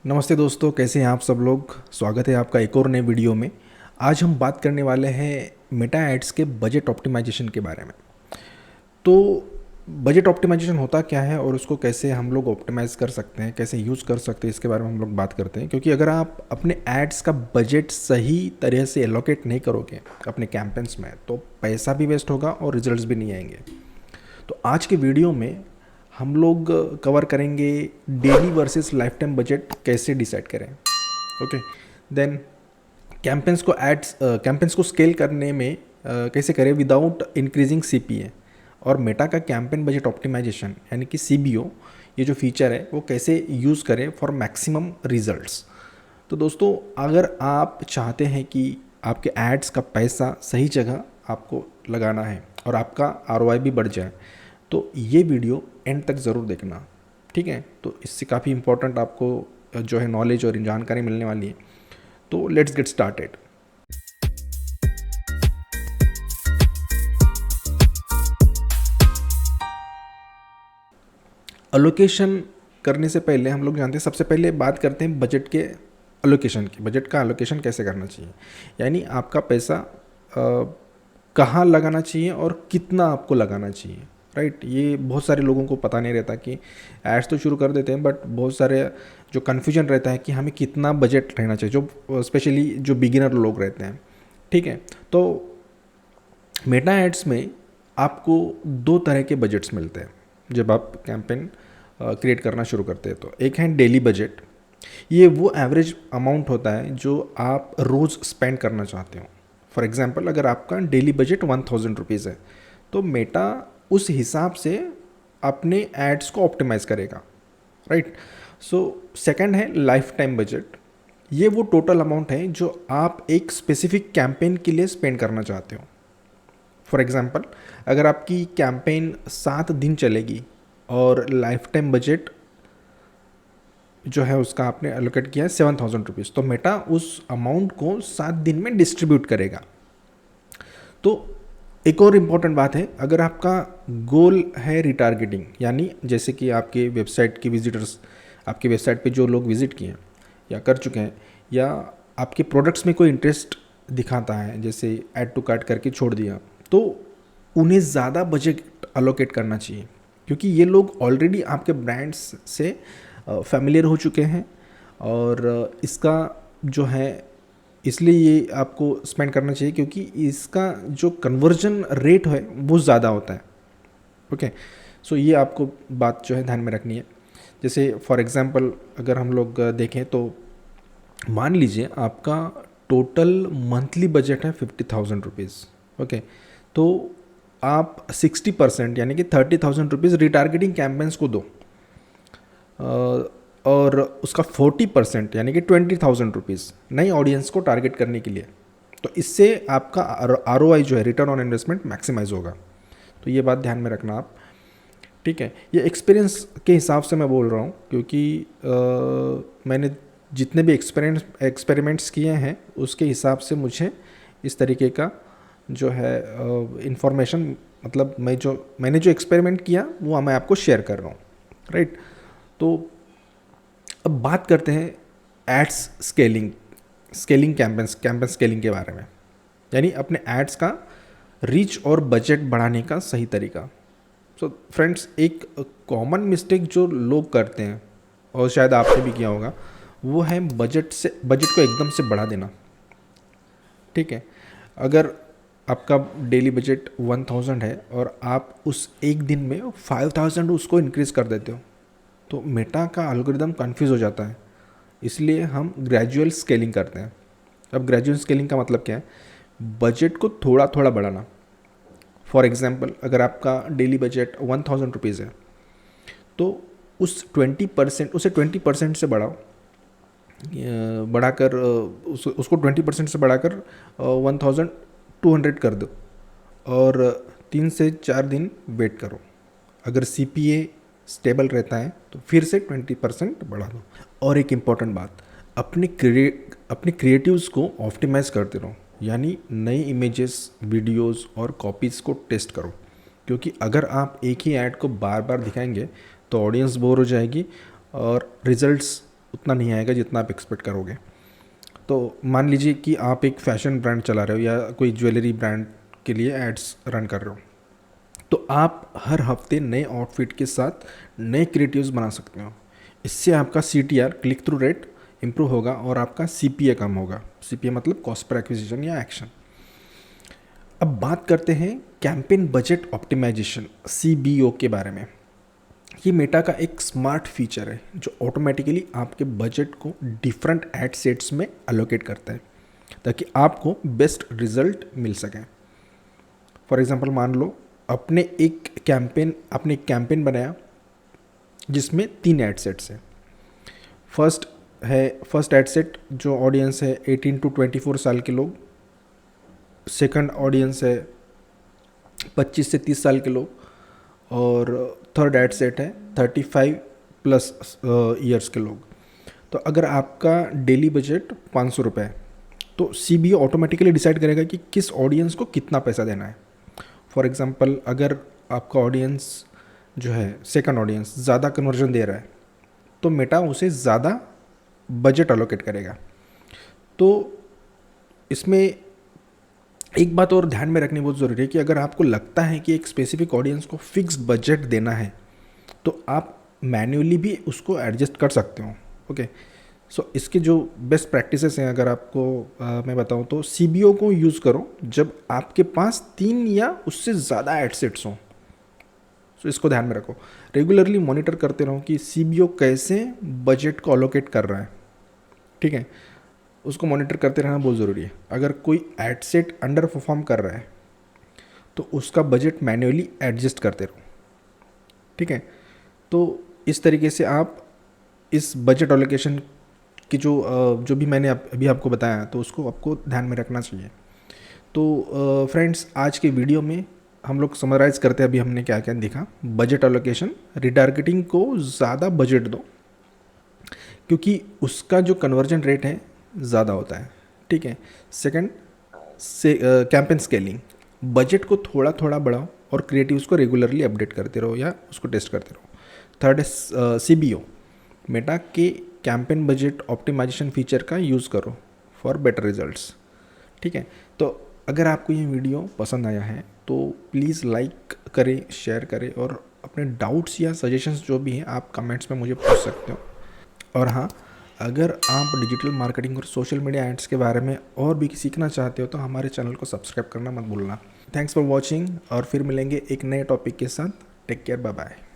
नमस्ते दोस्तों, कैसे हैं आप सब लोग। स्वागत है आपका एक और नए वीडियो में। आज हम बात करने वाले हैं मेटा एड्स के बजट ऑप्टिमाइजेशन के बारे में। तो बजट ऑप्टिमाइजेशन होता क्या है और उसको कैसे हम लोग ऑप्टिमाइज़ कर सकते हैं, कैसे यूज़ कर सकते हैं, इसके बारे में हम लोग बात करते हैं। क्योंकि अगर आप अपने एड्स का बजट सही तरह से एलोकेट नहीं करोगे अपने कैंपेन्स में, तो पैसा भी वेस्ट होगा और रिजल्ट्स भी नहीं आएंगे। तो आज के वीडियो में हम लोग कवर करेंगे daily versus life time budget कैसे डिसाइड करें। ओके, देन कैंपेन्स को स्केल करने में कैसे करें विदाउट इंक्रीजिंग सीपीए, और मेटा का कैंपेन बजट ऑप्टिमाइजेशन यानी कि सीबीओ, ये जो फीचर है वो कैसे यूज़ करें फॉर मैक्सिमम रिजल्ट्स। तो दोस्तों, अगर आप चाहते हैं कि आपके एड्स का पैसा सही जगह आपको लगाना है और आपका आरओआई भी बढ़ जाए, तो ये वीडियो एंड तक ज़रूर देखना, ठीक है। तो इससे काफ़ी इंपॉर्टेंट आपको जो है नॉलेज और जानकारी मिलने वाली है। तो लेट्स गेट स्टार्टेड। अलोकेशन करने से पहले हम लोग जानते हैं, सबसे पहले बात करते हैं बजट के अलोकेशन की। बजट का अलोकेशन कैसे करना चाहिए, यानी आपका पैसा कहाँ लगाना चाहिए और कितना आपको लगाना चाहिए, राइट। ये बहुत सारे लोगों को पता नहीं रहता कि एड्स तो शुरू कर देते हैं, बट बहुत सारे जो कन्फ्यूजन रहता है कि हमें कितना बजट रहना चाहिए, जो स्पेशली जो बिगिनर लोग रहते हैं, ठीक है। तो मेटा एड्स में आपको दो तरह के बजट्स मिलते हैं जब आप कैंपेन क्रिएट करना शुरू करते हैं। तो एक है डेली बजट। ये वो एवरेज अमाउंट होता है जो आप रोज़ स्पेंड करना चाहते हो। फॉर एग्जांपल, अगर आपका डेली बजट 1000 रुपीज़ है, तो मेटा उस हिसाब से अपने एड्स को ऑप्टिमाइज़ करेगा, राइट। सो सेकंड है लाइफ टाइम बजट। ये वो टोटल अमाउंट है जो आप एक स्पेसिफिक कैंपेन के लिए स्पेंड करना चाहते हो। फॉर एग्जांपल, अगर आपकी कैंपेन 7 दिन चलेगी और लाइफ टाइम बजट जो है उसका आपने एलोकेट किया है 7000 रुपीज़, तो मेटा उस अमाउंट को 7 दिन में डिस्ट्रीब्यूट करेगा। तो एक और इम्पॉर्टेंट बात है, अगर आपका गोल है रिटारगेटिंग, यानी जैसे कि आपके वेबसाइट के विजिटर्स, आपके वेबसाइट पे जो लोग विजिट किए हैं या कर चुके हैं, या आपके प्रोडक्ट्स में कोई इंटरेस्ट दिखाता है, जैसे ऐड टू कार्ट करके छोड़ दिया, तो उन्हें ज़्यादा बजट अलोकेट करना चाहिए, क्योंकि ये लोग ऑलरेडी आपके ब्रांड्स से फैमिलियर हो चुके हैं। और इसका जो है, इसलिए ये आपको स्पेंड करना चाहिए, क्योंकि इसका जो कन्वर्जन रेट है वो ज़्यादा होता है। ओके, सो ये आपको बात जो है ध्यान में रखनी है। जैसे फॉर एग्जांपल अगर हम लोग देखें, तो मान लीजिए आपका टोटल मंथली बजट है 50,000 रुपीज़। ओके, तो आप 60% यानी कि 30,000 रुपीज़ रिटारगेटिंग कैंपेन्स को दो, और उसका 40% यानी कि 20,000 रुपीज़ नई ऑडियंस को टारगेट करने के लिए। तो इससे आपका आरओआई जो है, रिटर्न ऑन इन्वेस्टमेंट, मैक्सिमाइज होगा। तो ये बात ध्यान में रखना आप, ठीक है। ये एक्सपीरियंस के हिसाब से मैं बोल रहा हूँ, क्योंकि मैंने जितने भी एक्सपेरिमेंट्स किए हैं उसके हिसाब से मुझे इस तरीके का जो है इंफॉर्मेशन, मतलब मैंने जो एक्सपेरिमेंट किया वो मैं आपको शेयर कर रहा हूँ, राइट। तो अब बात करते हैं एड्स स्केलिंग कैंपेन स्केलिंग के बारे में, यानी अपने एड्स का रीच और बजट बढ़ाने का सही तरीका। सो फ्रेंड्स, एक कॉमन मिस्टेक जो लोग करते हैं, और शायद आपने भी किया होगा, वो है बजट को एकदम से बढ़ा देना, ठीक है। अगर आपका डेली बजट 1000 है और आप उस एक दिन में 5000 उसको इंक्रीज़ कर देते हो, तो मेटा का एल्गोरिदम कंफ्यूज हो जाता है। इसलिए हम ग्रेजुअल स्केलिंग करते हैं। अब ग्रेजुअल स्केलिंग का मतलब क्या है? बजट को थोड़ा थोड़ा बढ़ाना। फॉर एग्जांपल, अगर आपका डेली बजट 1000 रुपीज़ है, तो उसे 20% से बढ़ाकर उसको 20% से बढ़ाकर 1200 कर दो, और 3 से 4 दिन वेट करो। अगर सीपीए स्टेबल रहता है तो फिर से 20% बढ़ा दो। और एक इम्पॉर्टेंट बात, अपने क्रिएटिव्स को ऑप्टिमाइज़ करते रहो, यानी नई इमेजेस, वीडियोस और कॉपीज़ को टेस्ट करो, क्योंकि अगर आप एक ही ऐड को बार बार दिखाएंगे तो ऑडियंस बोर हो जाएगी और रिजल्ट्स उतना नहीं आएगा जितना आप एक्सपेक्ट करोगे। तो मान लीजिए कि आप एक फैशन ब्रांड चला रहे हो या कोई ज्वेलरी ब्रांड के लिए एड्स रन कर रहे हो, तो आप हर हफ्ते नए आउटफिट के साथ नए क्रिएटिव्स बना सकते हो। इससे आपका CTR click through rate improve होगा और आपका CPA कम होगा। CPA मतलब कॉस्ट पर एक्विजिशन या एक्शन। अब बात करते हैं कैंपेन बजट ऑप्टिमाइजेशन CBO के बारे में। ये मेटा का एक स्मार्ट फीचर है जो ऑटोमेटिकली आपके बजट को डिफरेंट एड सेट्स में अलोकेट करता है ताकि आपको बेस्ट रिजल्ट मिल सके। फॉर एग्जांपल मान लो आपने एक कैंपेन बनाया जिसमें 3 एड सेट्स हैं। फर्स्ट एड सेट जो ऑडियंस है 18 to 24 साल के लोग, सेकंड ऑडियंस है 25 से 30 साल के लोग, और थर्ड एड सेट है 35 प्लस ईयर्स के लोग। तो अगर आपका डेली बजट 500 रुपये है तो CBO ऑटोमेटिकली डिसाइड करेगा कि किस ऑडियंस को कितना पैसा देना है। फॉर एग्जांपल अगर आपका ऑडियंस जो है सेकंड ऑडियंस ज़्यादा कन्वर्जन दे रहा है तो मेटा उसे ज़्यादा बजट अलोकेट करेगा। तो इसमें एक बात और ध्यान में रखनी बहुत ज़रूरी है कि अगर आपको लगता है कि एक स्पेसिफिक ऑडियंस को फिक्स बजट देना है तो आप मैन्युअली भी उसको एडजस्ट कर सकते हो। ओके, सो इसके जो बेस्ट प्रैक्टिसेस हैं अगर आपको मैं बताऊं तो CBO को यूज़ करो जब आपके पास 3 या उससे ज़्यादा एडसेट्स हों। सो इसको ध्यान में रखो, रेगुलरली मॉनिटर करते रहो कि CBO कैसे बजट को अलोकेट कर रहा है। ठीक है, उसको मॉनिटर करते रहना बहुत ज़रूरी है। अगर कोई एडसेट अंडर परफॉर्म कर रहा है तो उसका बजट मैन्युअली एडजस्ट करते रहो। ठीक है, तो इस तरीके से आप इस बजट एलोकेशन की जो भी मैंने अभी आपको बताया तो उसको आपको ध्यान में रखना चाहिए। तो फ्रेंड्स, आज के वीडियो में हम लोग समराइज करते हैं अभी हमने क्या क्या देखा। बजट एलोकेशन, रिटारगेटिंग को ज़्यादा बजट दो क्योंकि उसका जो कन्वर्जन रेट है ज़्यादा होता है। ठीक है, सेकंड से कैंपेन स्केलिंग, बजट को थोड़ा थोड़ा बढ़ाओ और क्रिएटिव्स को रेगुलरली अपडेट करते रहो या उसको टेस्ट करते रहो। थर्ड है CBO, मेटा के कैंपेन बजट ऑप्टिमाइजेशन फीचर का यूज़ करो फॉर बेटर रिजल्ट्स। ठीक है, तो अगर आपको ये वीडियो पसंद आया है तो प्लीज़ लाइक करें, शेयर करें और अपने डाउट्स या सजेशंस जो भी हैं आप कमेंट्स में मुझे पूछ सकते हो। और हाँ, अगर आप डिजिटल मार्केटिंग और सोशल मीडिया एड्स के बारे में और भी सीखना चाहते हो तो हमारे चैनल को सब्सक्राइब करना मत भूलना। थैंक्स फॉर वॉचिंग और फिर मिलेंगे एक नए टॉपिक के साथ। Take care, bye bye.